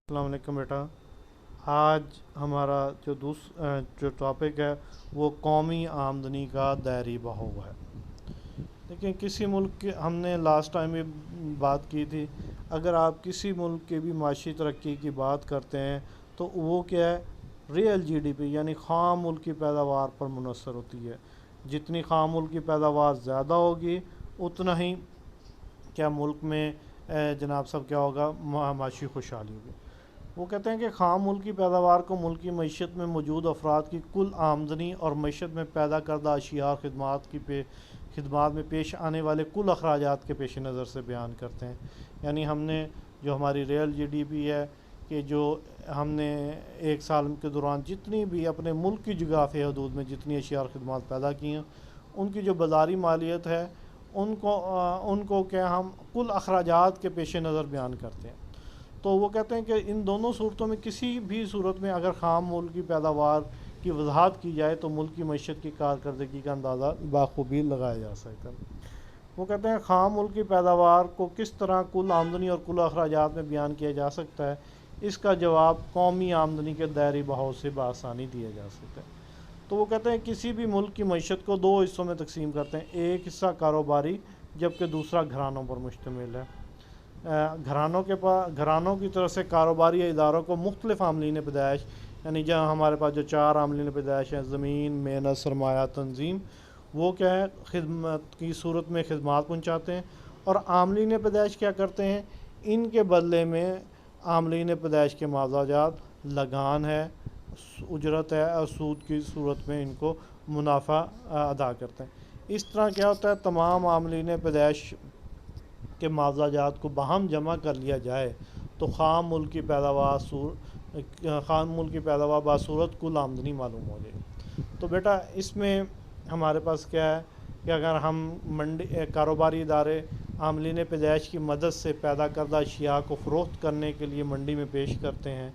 السلام علیکم بیٹا۔ آج ہمارا جو ٹاپک ہے وہ قومی آمدنی کا دائرۂ بہو ہے۔ دیکھیں، کسی ملک کے ہم نے لاسٹ ٹائم بھی بات کی تھی، اگر آپ کسی ملک کے بھی معاشی ترقی کی بات کرتے ہیں تو وہ کیا ہے؟ ریئل جی ڈی پی یعنی خام ملک کی پیداوار پر منحصر ہوتی ہے۔ جتنی خام ملک کی پیداوار زیادہ ہوگی اتنا ہی کیا ملک میں جناب صاحب کیا ہوگا؟ معاشی خوشحالی ہوگی۔ وہ کہتے ہیں کہ خام ملک کی پیداوار کو ملکی معیشت میں موجود افراد کی کل آمدنی اور معیشت میں پیدا کردہ اشیاء اور خدمات میں پیش آنے والے کل اخراجات کے پیش نظر سے بیان کرتے ہیں۔ یعنی ہم نے جو ہماری ریئل جی ڈی پی ہے کہ جو ہم نے ایک سال کے دوران جتنی بھی اپنے ملک کی جغرافیائی حدود میں جتنی اشیاء اور خدمات پیدا کی ہیں ان کی جو بازاری مالیت ہے ان کو کیا ہم کل اخراجات کے پیش نظر بیان کرتے ہیں۔ تو وہ کہتے ہیں کہ ان دونوں صورتوں میں کسی بھی صورت میں اگر خام ملک کی پیداوار کی وضاحت کی جائے تو ملک کی معیشت کی کارکردگی کا اندازہ بخوبی لگایا جا سکتا ہے۔ وہ کہتے ہیں خام ملک کی پیداوار کو کس طرح کل آمدنی اور کل اخراجات میں بیان کیا جا سکتا ہے، اس کا جواب قومی آمدنی کے دائرۂ بہو سے بآسانی دیا جا سکتا ہے۔ تو وہ کہتے ہیں کسی بھی ملک کی معیشت کو دو حصوں میں تقسیم کرتے ہیں، ایک حصہ کاروباری جبکہ دوسرا گھرانوں پر مشتمل ہے۔ گھرانوں کی طرف سے کاروباری اداروں کو مختلف عاملین پیدائش، یعنی جہاں ہمارے پاس جو چار عاملین پیدائش ہیں، زمین، محنت، سرمایہ، تنظیم، وہ کیا ہے؟ خدمت کی صورت میں خدمات پہنچاتے ہیں۔ اور عاملین پیدائش کیا کرتے ہیں؟ ان کے بدلے میں عاملین پیدائش کے معاوضہ جات، لگان ہے، اجرت ہے اور سود کی صورت میں ان کو منافع ادا کرتے ہیں۔ اس طرح کیا ہوتا ہے؟ تمام عاملین پیدائش کے معاوضہ جات کو باہم جمع کر لیا جائے تو خام ملک کی پیداوار بصورت کل آمدنی معلوم ہو جائے۔ تو بیٹا اس میں ہمارے پاس کیا ہے کہ اگر ہم کاروباری ادارے عاملین پیدائش کی مدد سے پیدا کردہ اشیاء کو فروخت کرنے کے لیے منڈی میں پیش کرتے ہیں،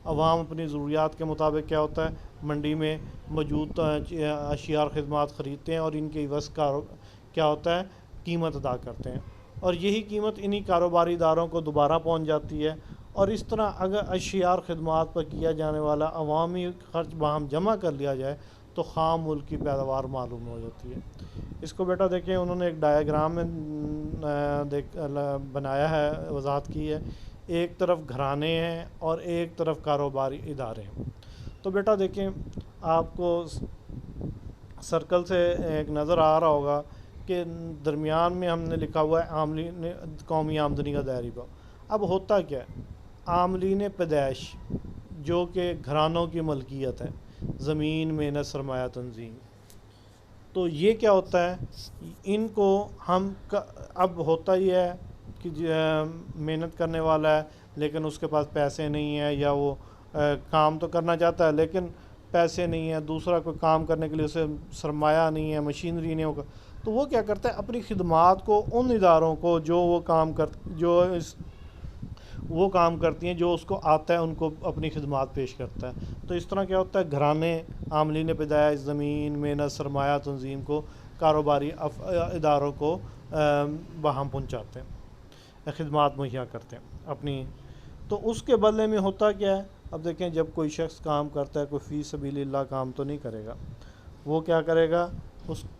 عوام اپنی ضروریات کے مطابق کیا ہوتا ہے؟ منڈی میں موجود اشیاء اور خدمات خریدتے ہیں اور ان کے عوض کیا ہوتا ہے؟ قیمت ادا کرتے ہیں، اور یہی قیمت انہی کاروباری اداروں کو دوبارہ پہنچ جاتی ہے۔ اور اس طرح اگر اشیاء اور خدمات پر کیا جانے والا عوامی خرچ باہم جمع کر لیا جائے تو خام ملک کی پیداوار معلوم ہو جاتی ہے۔ اس کو بیٹا دیکھیں، انہوں نے ایک ڈائیگرام میں بنایا ہے، وضاحت کی ہے۔ ایک طرف گھرانے ہیں اور ایک طرف کاروباری ادارے ہیں۔ تو بیٹا دیکھیں، آپ کو سرکل سے ایک نظر آ رہا ہوگا کہ درمیان میں ہم نے لکھا ہوا ہے قومی آمدنی کا دائرۂ بہو۔ اب ہوتا کیا ہے؟ عاملین پیدائش جو کہ گھرانوں کی ملکیت ہے، زمین، محنت، سرمایہ، تنظیم، تو یہ کیا ہوتا ہے؟ ان کو ہم اب ہوتا ہی ہے کہ محنت کرنے والا ہے لیکن اس کے پاس پیسے نہیں ہیں، یا وہ کام تو کرنا چاہتا ہے لیکن پیسے نہیں ہیں، دوسرا کوئی کام کرنے کے لیے اسے سرمایہ نہیں ہے، مشینری نہیں ہوگا، تو وہ کیا کرتا ہے؟ اپنی خدمات کو ان اداروں کو جو وہ کام کرتی ہیں جو اس کو آتا ہے ان کو اپنی خدمات پیش کرتا ہے۔ تو اس طرح کیا ہوتا ہے؟ گھرانے عاملین پیدائش، زمین، محنت، سرمایہ، تنظیم کو کاروباری اداروں کو باہم پہنچاتے ہیں، خدمات مہیا کرتے ہیں اپنی۔ تو اس کے بدلے میں ہوتا کیا ہے؟ اب دیکھیں، جب کوئی شخص کام کرتا ہے، کوئی فی سبیل اللہ کام تو نہیں کرے گا، وہ کیا کرے گا؟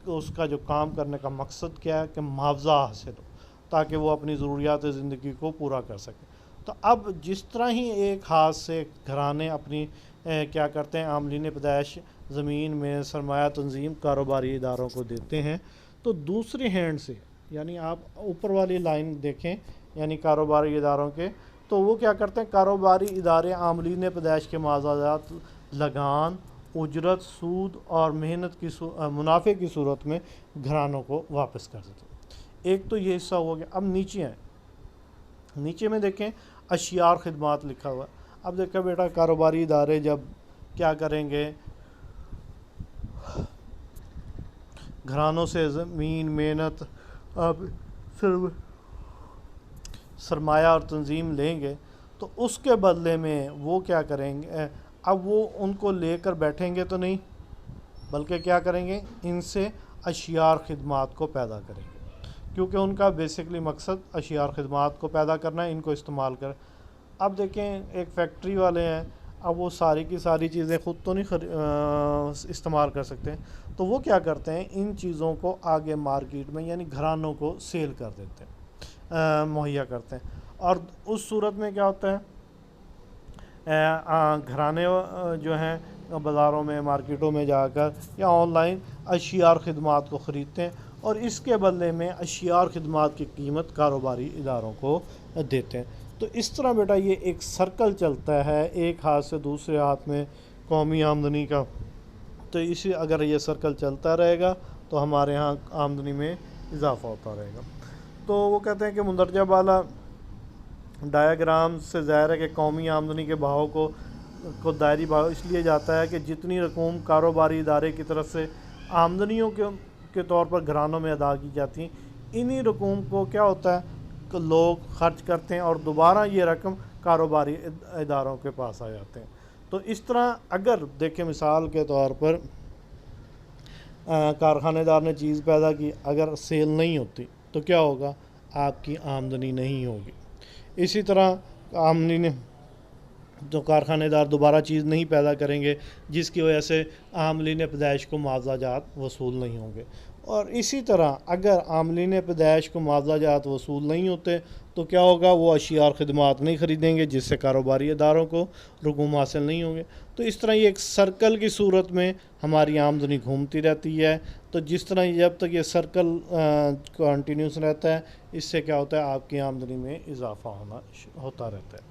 اس کا جو کام کرنے کا مقصد کیا ہے؟ کہ معاوضہ حاصل ہو تاکہ وہ اپنی ضروریات زندگی کو پورا کر سکے۔ تو اب جس طرح ہی ایک ہاتھ سے گھرانے اپنی کیا کرتے ہیں؟ عاملین پیدائش، زمین میں سرمایہ، تنظیم، کاروباری اداروں کو دیتے ہیں، تو دوسری ہینڈ سے، یعنی آپ اوپر والی لائن دیکھیں، یعنی کاروباری اداروں کے، تو وہ کیا کرتے ہیں؟ کاروباری ادارے عاملین پیدائش کے معاوضہ جات، لگان، اجرت، سود اور محنت کی منافع کی صورت میں گھرانوں کو واپس کر دیتے ہیں۔ ایک تو یہ حصہ ہو گیا۔ اب نیچے ہیں، نیچے میں دیکھیں اشیاء اور خدمات لکھا ہوا ہے۔ اب دیکھیں بیٹا، کاروباری ادارے جب کیا کریں گے؟ گھرانوں سے زمین، محنت، سرمایہ اور تنظیم لیں گے تو اس کے بدلے میں وہ کیا کریں گے؟ اب وہ ان کو لے کر بیٹھیں گے تو نہیں، بلکہ کیا کریں گے؟ ان سے اشیاء اور خدمات کو پیدا کریں گے، کیونکہ ان کا بیسکلی مقصد اشیاء اور خدمات کو پیدا کرنا ہے، ان کو استعمال کر۔ اب دیکھیں ایک فیکٹری والے ہیں، اب وہ ساری کی ساری چیزیں خود تو نہیں استعمال کر سکتے، تو وہ کیا کرتے ہیں، ان چیزوں کو آگے مارکیٹ میں یعنی گھرانوں کو سیل کر دیتے ہیں، مہیا کرتے ہیں، اور اس صورت میں کیا ہوتا ہے، گھرانے جو ہیں بازاروں میں مارکیٹوں میں جا کر یا آن لائن اشیاء اور خدمات کو خریدتے ہیں، اور اس کے بدلے میں اشیاء اور خدمات کی قیمت کاروباری اداروں کو دیتے ہیں۔ تو اس طرح بیٹا یہ ایک سرکل چلتا ہے، ایک ہاتھ سے دوسرے ہاتھ میں قومی آمدنی کا۔ تو اسی اگر یہ سرکل چلتا رہے گا تو ہمارے ہاں آمدنی میں اضافہ ہوتا رہے گا۔ تو وہ کہتے ہیں کہ مندرجہ بالا ڈایاگرام سے ظاہر ہے کہ قومی آمدنی کے بہاؤ کو دائری بہاؤ اس لیے جاتا ہے کہ جتنی رقوم کاروباری ادارے کی طرف سے آمدنیوں کے طور پر گھرانوں میں ادا کی جاتی ہیں، انہی رقوم کو کیا ہوتا ہے کہ لوگ خرچ کرتے ہیں اور دوبارہ یہ رقم کاروباری اداروں کے پاس آ جاتے ہیں۔ تو اس طرح اگر دیکھیں مثال کے طور پر کارخانے دار نے چیز پیدا کی، اگر سیل نہیں ہوتی تو کیا ہوگا، آپ کی آمدنی نہیں ہوگی۔ اسی طرح آمدنی نے تو کارخانے دار دوبارہ چیز نہیں پیدا کریں گے، جس کی وجہ سے عاملین پیدائش کو معاوضہ جات وصول نہیں ہوں گے، اور اسی طرح اگر عاملین پیدائش کو معاوضہ جات وصول نہیں ہوتے تو کیا ہوگا، وہ اشیاء اور خدمات نہیں خریدیں گے، جس سے کاروباری اداروں کو رقوم حاصل نہیں ہوں گے۔ تو اس طرح یہ ایک سرکل کی صورت میں ہماری آمدنی گھومتی رہتی ہے۔ تو جس طرح جب تک یہ سرکل کنٹینیوس رہتا ہے، اس سے کیا ہوتا ہے، آپ کی آمدنی میں اضافہ ہوتا رہتا ہے۔